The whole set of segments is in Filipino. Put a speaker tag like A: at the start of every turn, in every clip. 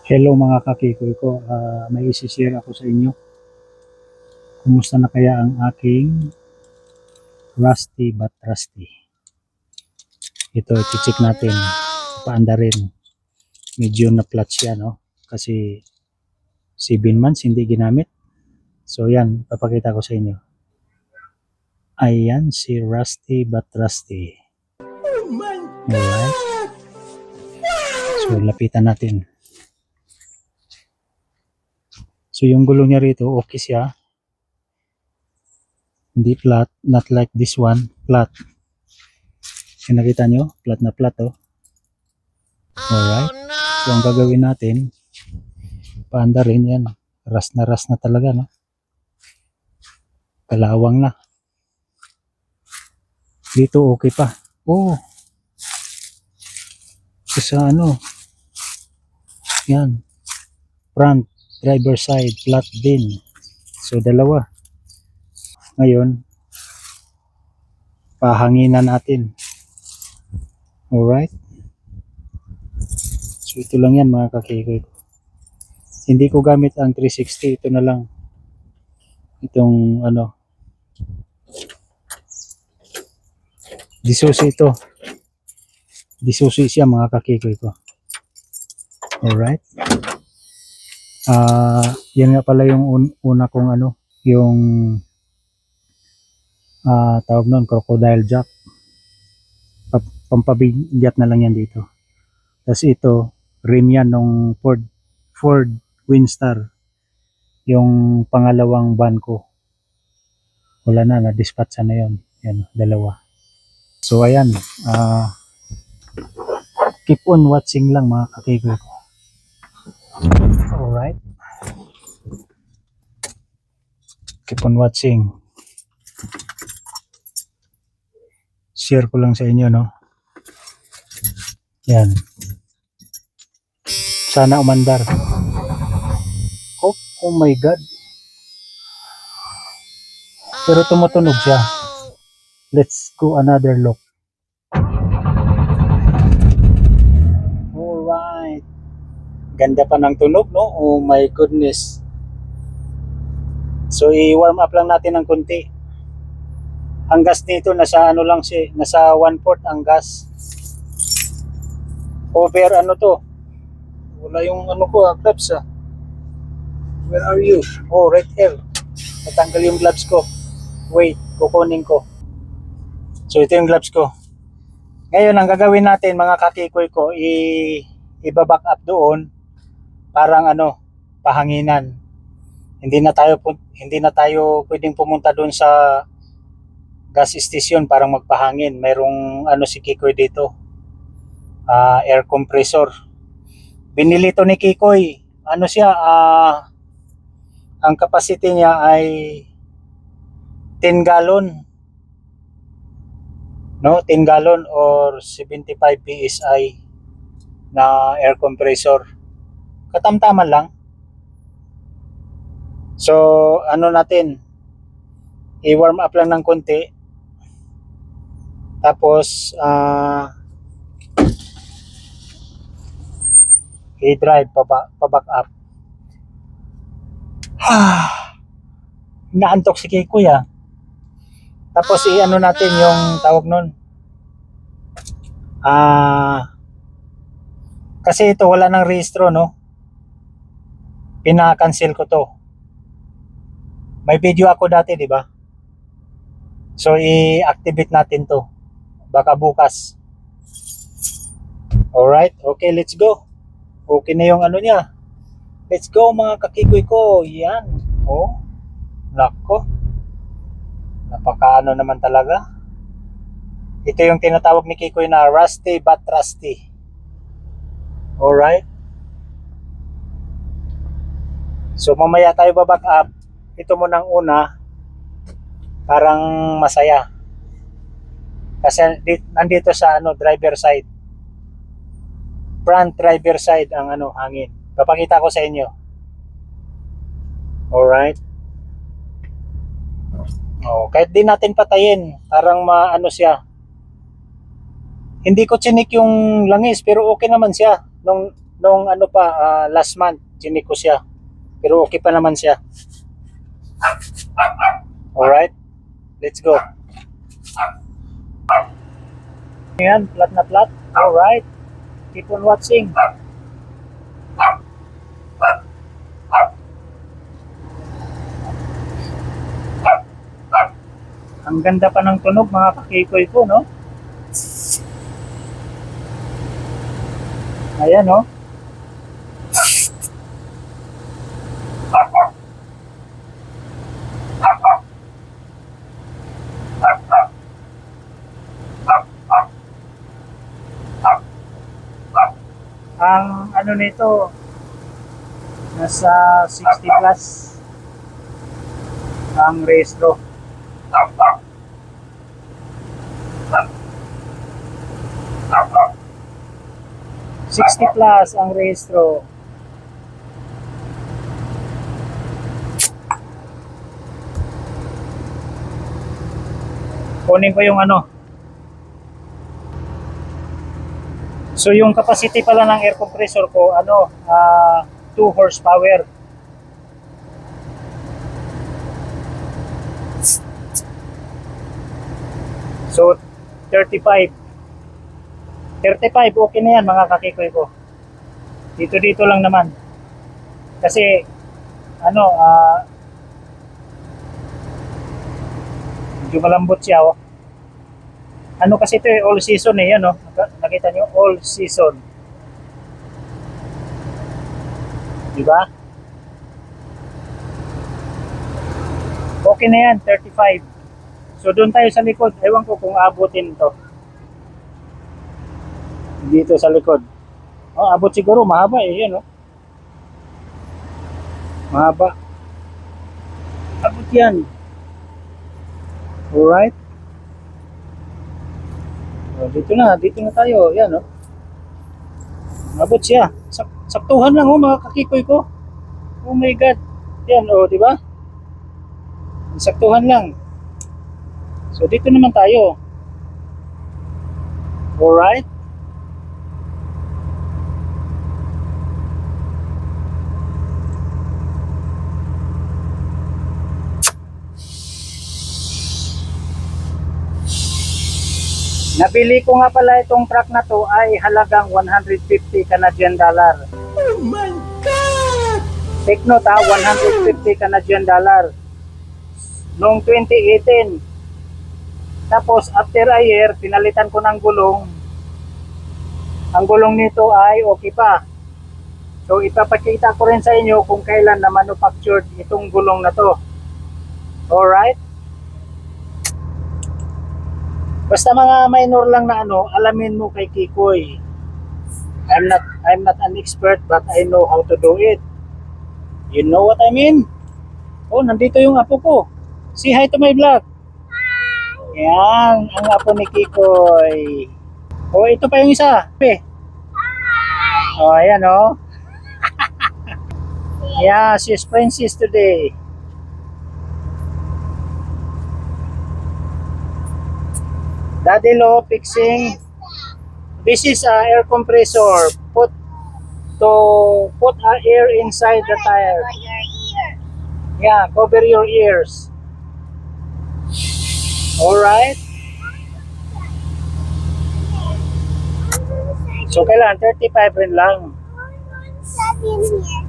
A: Hello mga kakikoy ko, may isi-share ako sa inyo. Kumusta na kaya ang aking rusty but rusty? Ito, i-check natin. Paanda rin. Medyo na-flat siya, no? Kasi 7 months hindi ginamit. So yan, papakita ko sa inyo. Ayan si rusty but rusty. Alright. So lapitan natin. So yung gulo niya rito, okay siya. Hindi flat, not like this one, flat. So nakita nyo, flat na flat oh. Alright. So ang gagawin natin, paanda rin yan. Ras na talaga, no? Kalawang na. Dito okay pa. Oh. So sa ano, yan. Front, driver side, flat din. So dalawa. Ngayon, pahanginan natin. Alright. So ito lang yan mga kakikoy. Hindi ko gamit ang 360. Ito na lang. Itong ano. Disusi ito. Disusi siya mga kakikoy ko. Alright. Yan nga pala yung una kong ano. Yung tawag nun, crocodile jack. Pampabigyat na lang yan dito. Tapos ito, rim yan nung Ford Windstar. Yung pangalawang van ko. Wala na, na-dispatch na yun. Yan, dalawa. So ayan, keep on watching lang mga kakikoy ko. Alright. Keep on watching. Share ko lang sa inyo, no? Yan. Sana umandar. Oh my God. Pero tumutunog siya. Let's go another look. Alright. Ganda pa ng tunog, no? Oh my goodness. So i-warm up lang natin ng konti. Ang gas nito nasa ano lang siya, nasa 1/4 ang gas. Over ano to? Wala yung ano ko, gloves ah. Where are you? Oh, right here. Natanggal yung gloves ko. Wait, kukunin ko. So ito yung gloves ko. Ngayon ang gagawin natin mga kakikoy ko, i-back up doon. Parang ano, pahanginan. Hindi na tayo pwedeng pumunta doon sa gas station parang magpahangin. Merong ano si Kikoy dito. Air compressor. Binili to ni Kikoy. Ano siya, ang capacity niya ay 10 gallon. No, 10 gallon or 75 PSI na air compressor. Katamtaman lang. So, ano natin, i-warm up lang ng konti. Tapos, i-drive, pa-back up. Naantok si Kikoy ah. Tapos i-ano natin yung tawag nun. Kasi ito wala nang rehistro, no? Pina-cancel ko to. May video ako dati, di ba? So i-activate natin to. Baka bukas. Alright, okay, let's go. Okay na yung ano niya. Let's go mga kakikoy ko. Yan. Oh. Nako. Napakaano naman talaga. Ito yung tinatawag ni Kikoy na rusty but rusty. Alright. So mamaya tayo baback up. Ito mo nang una. Parang masaya. Kasi nandito sa ano, driver side. Front driver side ang ano, hangin. Papakita ko sa inyo. Alright. Oh, kahit di natin patayin, parang maano siya. Hindi ko chinik yung langis pero okay naman siya. Nung nung ano pa, last month, chinik ko siya. Pero okay pa naman siya. Alright, let's go. Ayan, flat na flat. Alright, keep on watching. Ang ganda pa ng tunog mga kakikoy ko, no? Ayan, no? Ang ano nito, nasa 60 plus ang rehistro. +60 ang rehistro. Kunin ko yung ano. So yung capacity pala ng air compressor ko, ano, 2 horsepower. So 35 okay na yan mga kakikoy ko. Dito lang naman. Kasi ano, medyo malambot siya, oh. Ano kasi ito eh, all season eh, yan, oh. Nakita nyo, all season. Diba? Okay na yan, 35. So doon tayo sa likod, ewan ko kung abutin to. Dito sa likod. Oh, abot siguro, mahaba eh, yan, oh. Mahaba. Abot yan. Alright. Oh, dito na tayo, yan, oh. Abot siya. Saktuhan lang, oh, mga kakikoy ko. Oh my God. Yan, oh, di ba? Saktuhan lang. So dito naman tayo. Alright. Nabili ko nga pala itong truck na to ay halagang 150 Canadian dollar.
B: Oh my God!
A: Take note, 150 Canadian dollar. Noong 2018. Tapos after a year, pinalitan ko ng gulong. Ang gulong nito ay okay pa. So ipapakita ko rin sa inyo kung kailan na manufactured itong gulong na to. Alright? Basta mga minor lang na ano, alamin mo kay Kikoy. I'm not an expert but I know how to do it. You know what I mean? Oh, nandito yung apo ko. Say hi to my vlog. Yan, ang apo ni Kikoy. Oh, ito pa yung isa. Oh, ayan, oh. Yeah, she's princess today. Daddy Lo fixing. This is a air compressor. Put air inside the tire.
B: Cover your ear.
A: Yeah, cover your ears. Alright. So kailan 35 rin lang.
B: Inside in here.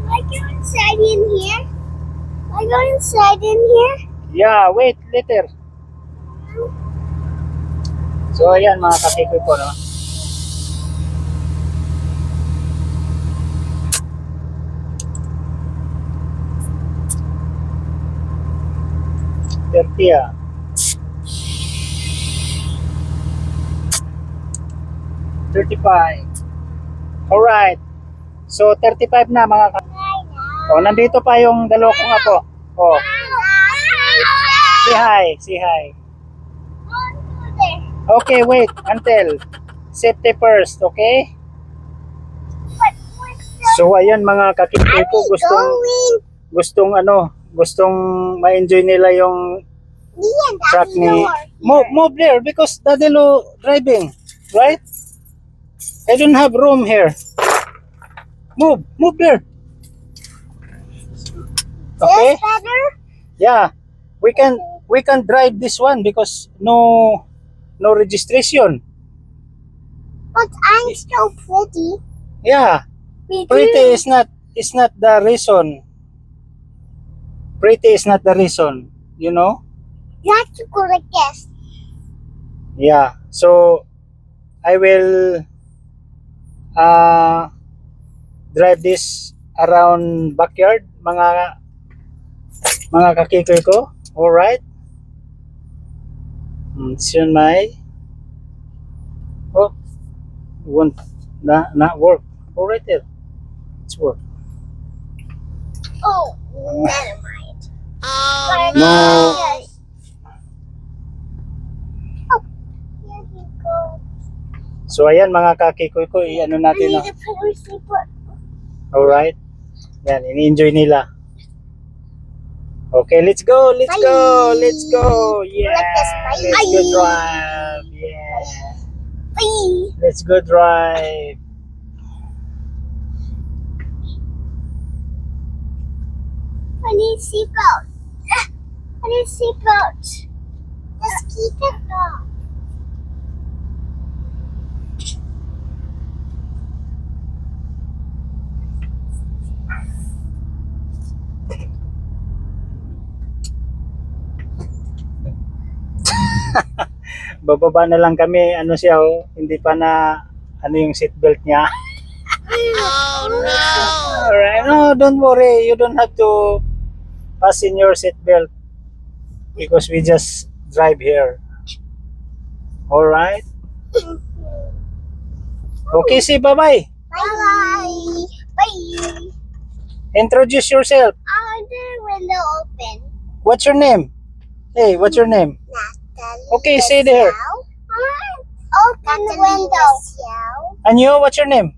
B: Like you're inside in here. Like you're inside in here.
A: Yeah, wait later. So ayan mga kakikoy ko, no. Tertia. 35. Alright. So 35 na mga Oh, nandito pa yung dalawa kong apo. Oh, say hi, say hi. Okay, wait until safety first, okay? So ayan mga kakikoy ko, gustong ma-enjoy nila yung truck ni move there because Daddy Lo driving, right? I don't have room here. Move here. Okay?
B: This better?
A: Yeah. We can drive this one because no registration.
B: But I'm so pretty.
A: Yeah. Pretty is not the reason. Pretty is not the reason, you know?
B: That's a good guess.
A: Yeah. So I will drive this around backyard, mga kakikoy ko. All right. This is my won't not work. All right there. It's work.
B: Oh, never mind. Oh,
A: No.
B: Oh, here you go.
A: So ayan mga kakikoy ko, i-ano
B: I
A: natin.
B: need to put my slipper.
A: All right. Yan, ini-enjoy nila. Okay, let's go. Let's
B: Bye.
A: go. Let's go. Yeah.
B: Let us bye.
A: Let's go drive. Yeah.
B: Bye.
A: Let's go drive.
B: I need seatbelt. I need seatbelt. Let's keep it on.
A: Bababa na lang kami. Ano siya, hindi pa na ano yung seatbelt niya.
B: Oh no!
A: Alright. No, don't worry. You don't have to fasten your seatbelt because we just drive here. Alright. Okay, say bye-bye.
B: Bye. Bye.
A: Introduce yourself.
B: The window open.
A: What's your name? Hey, what's your name?
B: Natalie.
A: Okay, say there.
B: Open the window.
A: And you, what's your name?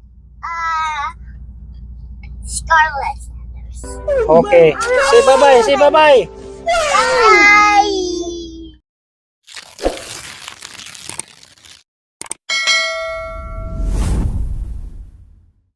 B: Scarlett Sanders.
A: Okay. Say bye-bye. Say bye-bye.
B: Bye.